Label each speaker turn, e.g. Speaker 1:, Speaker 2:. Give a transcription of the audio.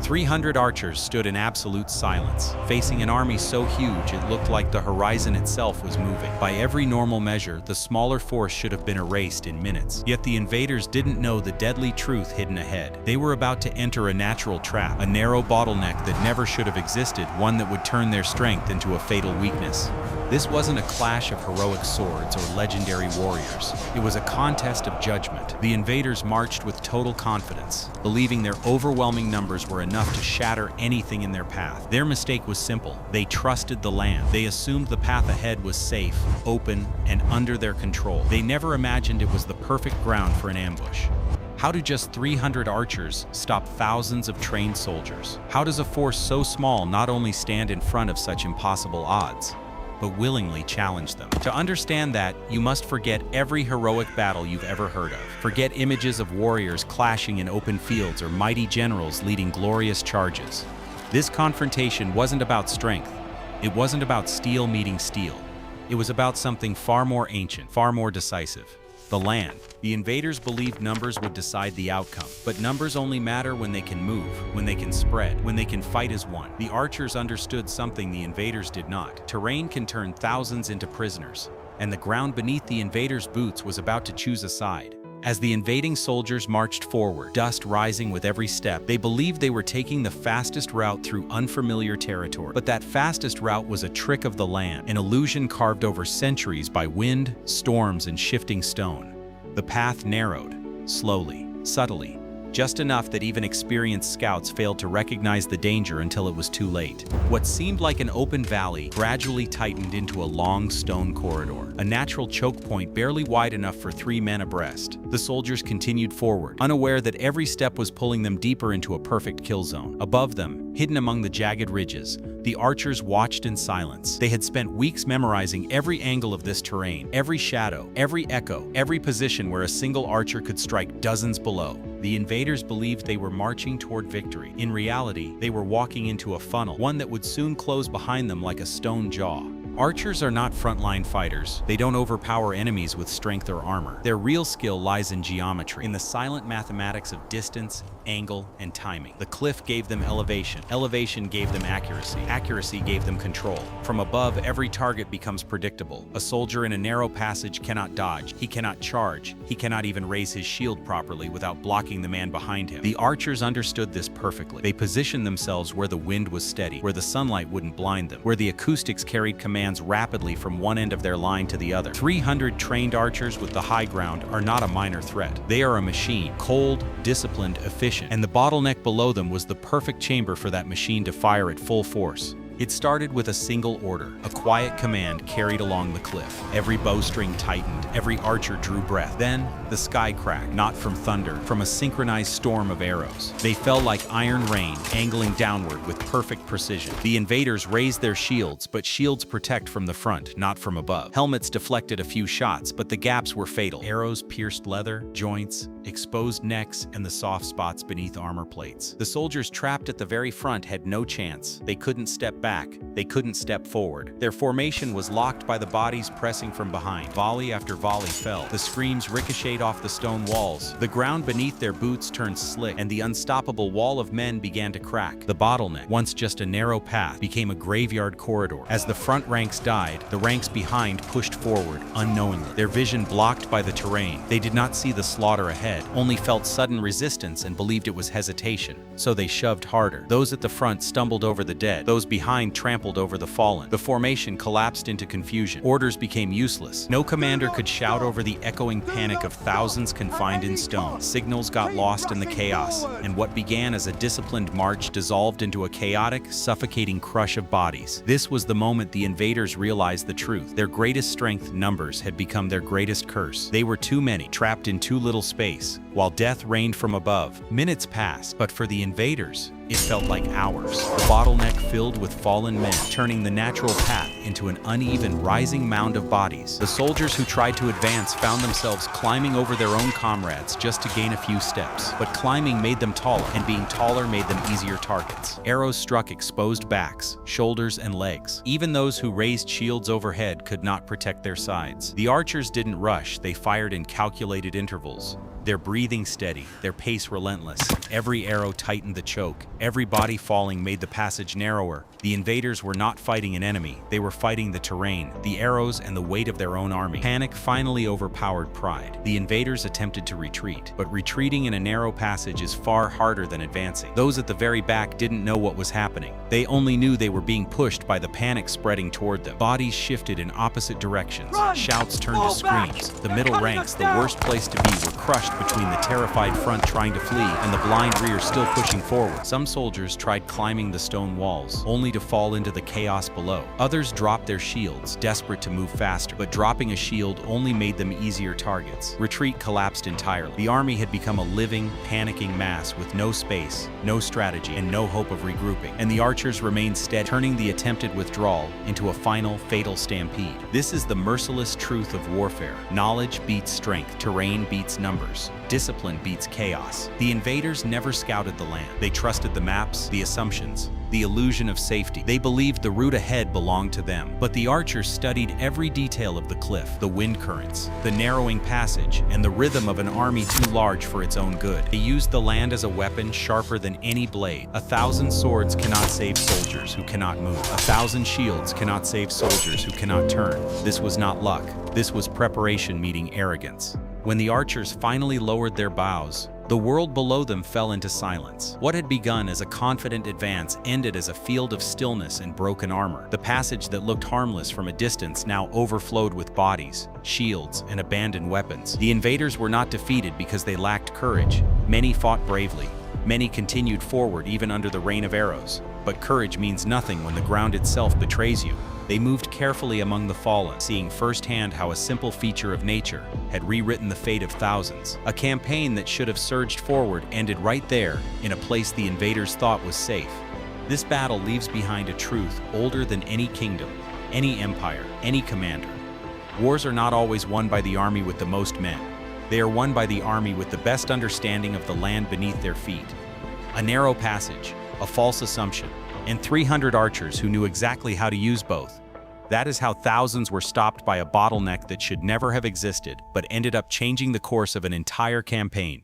Speaker 1: 300 archers stood in absolute silence, facing an army so huge it looked like the horizon itself was moving. By every normal measure, the smaller force should have been erased in minutes. Yet the invaders didn't know the deadly truth hidden ahead. They were about to enter a natural trap, a narrow bottleneck that never should have existed, one that would turn their strength into a fatal weakness. This wasn't a clash of heroic swords or legendary warriors. It was a contest of judgment. The invaders marched with total confidence, believing their overwhelming numbers were enough to shatter anything in their path. Their mistake was simple. They trusted the land. They assumed the path ahead was safe, open, and under their control. They never imagined it was the perfect ground for an ambush. How do just 300 archers stop thousands of trained soldiers? How does a force so small not only stand in front of such impossible odds, but willingly challenge them? To understand that, you must forget every heroic battle you've ever heard of. Forget images of warriors clashing in open fields or mighty generals leading glorious charges. This confrontation wasn't about strength. It wasn't about steel meeting steel. It was about something far more ancient, far more decisive. The land. The invaders believed numbers would decide the outcome, but numbers only matter when they can move, when they can spread, when they can fight as one. The archers understood something the invaders did not. Terrain can turn thousands into prisoners, and the ground beneath the invaders' boots was about to choose a side. As the invading soldiers marched forward, dust rising with every step, they believed they were taking the fastest route through unfamiliar territory. But that fastest route was a trick of the land, an illusion carved over centuries by wind, storms, and shifting stone. The path narrowed, slowly, subtly, just enough that even experienced scouts failed to recognize the danger until it was too late. What seemed like an open valley gradually tightened into a long stone corridor, a natural choke point barely wide enough for 3 men abreast. The soldiers continued forward, unaware that every step was pulling them deeper into a perfect kill zone. Above them, hidden among the jagged ridges, the archers watched in silence. They had spent weeks memorizing every angle of this terrain, every shadow, every echo, every position where a single archer could strike dozens below. The invaders believed they were marching toward victory. In reality, they were walking into a funnel, one that would soon close behind them like a stone jaw. Archers are not frontline fighters. They don't overpower enemies with strength or armor. Their real skill lies in geometry, in the silent mathematics of distance, angle, and timing. The cliff gave them elevation. Elevation gave them accuracy. Accuracy gave them control. From above, every target becomes predictable. A soldier in a narrow passage cannot dodge. He cannot charge. He cannot even raise his shield properly without blocking the man behind him. The archers understood this perfectly. They positioned themselves where the wind was steady, where the sunlight wouldn't blind them, where the acoustics carried command rapidly from one end of their line to the other. 300 trained archers with the high ground are not a minor threat. They are a machine, cold, disciplined, efficient, and the bottleneck below them was the perfect chamber for that machine to fire at full force. It started with a single order, a quiet command carried along the cliff. Every bowstring tightened, every archer drew breath. Then, the sky cracked, not from thunder, from a synchronized storm of arrows. They fell like iron rain, angling downward with perfect precision. The invaders raised their shields, but shields protect from the front, not from above. Helmets deflected a few shots, but the gaps were fatal. Arrows pierced leather, joints, exposed necks, and the soft spots beneath armor plates. The soldiers trapped at the very front had no chance. They couldn't step back. They couldn't step forward. Their formation was locked by the bodies pressing from behind. Volley after volley fell. The screams ricocheted off the stone walls. The ground beneath their boots turned slick, and the unstoppable wall of men began to crack. The bottleneck, once just a narrow path, became a graveyard corridor. As the front ranks died, the ranks behind pushed forward, unknowingly. Their vision blocked by the terrain. They did not see the slaughter ahead, only felt sudden resistance and believed it was hesitation. So they shoved harder. Those at the front stumbled over the dead. Those behind trampled over the fallen. The formation collapsed into confusion. Orders became useless. No commander could shout over the echoing panic of thousands confined in stone. Signals got lost in the chaos, and what began as a disciplined march dissolved into a chaotic, suffocating crush of bodies. This was the moment the invaders realized the truth. Their greatest strength, numbers, had become their greatest curse. They were too many, trapped in too little space, while death reigned from above. Minutes passed, but for the invaders, it felt like hours. The bottleneck filled with fallen men, turning the natural path into an uneven, rising mound of bodies. The soldiers who tried to advance found themselves climbing over their own comrades just to gain a few steps. But climbing made them taller, and being taller made them easier targets. Arrows struck exposed backs, shoulders, and legs. Even those who raised shields overhead could not protect their sides. The archers didn't rush, they fired in calculated intervals. their breathing steady, their pace relentless. Every arrow tightened the choke. Every body falling made the passage narrower. The invaders were not fighting an enemy. They were fighting the terrain, the arrows, and the weight of their own army. Panic finally overpowered pride. The invaders attempted to retreat, but retreating in a narrow passage is far harder than advancing. Those at the very back didn't know what was happening. They only knew they were being pushed by the panic spreading toward them. Bodies shifted in opposite directions.
Speaker 2: Run!
Speaker 1: Shouts turned to
Speaker 2: Fall back!
Speaker 1: screams. The
Speaker 2: They're
Speaker 1: middle
Speaker 2: cutting
Speaker 1: ranks,
Speaker 2: us
Speaker 1: the
Speaker 2: down!
Speaker 1: worst place to be, were crushed between the terrified front trying to flee and the blind rear still pushing forward. Some soldiers tried climbing the stone walls, only to fall into the chaos below. Others dropped their shields, desperate to move faster, but dropping a shield only made them easier targets. Retreat collapsed entirely. The army had become a living, panicking mass with no space, no strategy, and no hope of regrouping. And the archers remained steady, turning the attempted withdrawal into a final, fatal stampede. This is the merciless truth of warfare. Knowledge beats strength, terrain beats numbers, discipline beats chaos. The invaders never scouted the land. They trusted the maps, the assumptions, the illusion of safety. They believed the route ahead belonged to them. But the archers studied every detail of the cliff, the wind currents, the narrowing passage, and the rhythm of an army too large for its own good. They used the land as a weapon sharper than any blade. 1,000 swords cannot save soldiers who cannot move. 1,000 shields cannot save soldiers who cannot turn. This was not luck. This was preparation meeting arrogance. When the archers finally lowered their bows, the world below them fell into silence. What had begun as a confident advance ended as a field of stillness and broken armor. The passage that looked harmless from a distance now overflowed with bodies, shields, and abandoned weapons. The invaders were not defeated because they lacked courage. Many fought bravely. Many continued forward even under the rain of arrows. But courage means nothing when the ground itself betrays you. They moved carefully among the fallen, seeing firsthand how a simple feature of nature had rewritten the fate of thousands. A campaign that should have surged forward ended right there, in a place the invaders thought was safe. This battle leaves behind a truth older than any kingdom, any empire, any commander. Wars are not always won by the army with the most men. They are won by the army with the best understanding of the land beneath their feet. A narrow passage, a false assumption, and 300 archers who knew exactly how to use both. That is how thousands were stopped by a bottleneck that should never have existed, but ended up changing the course of an entire campaign.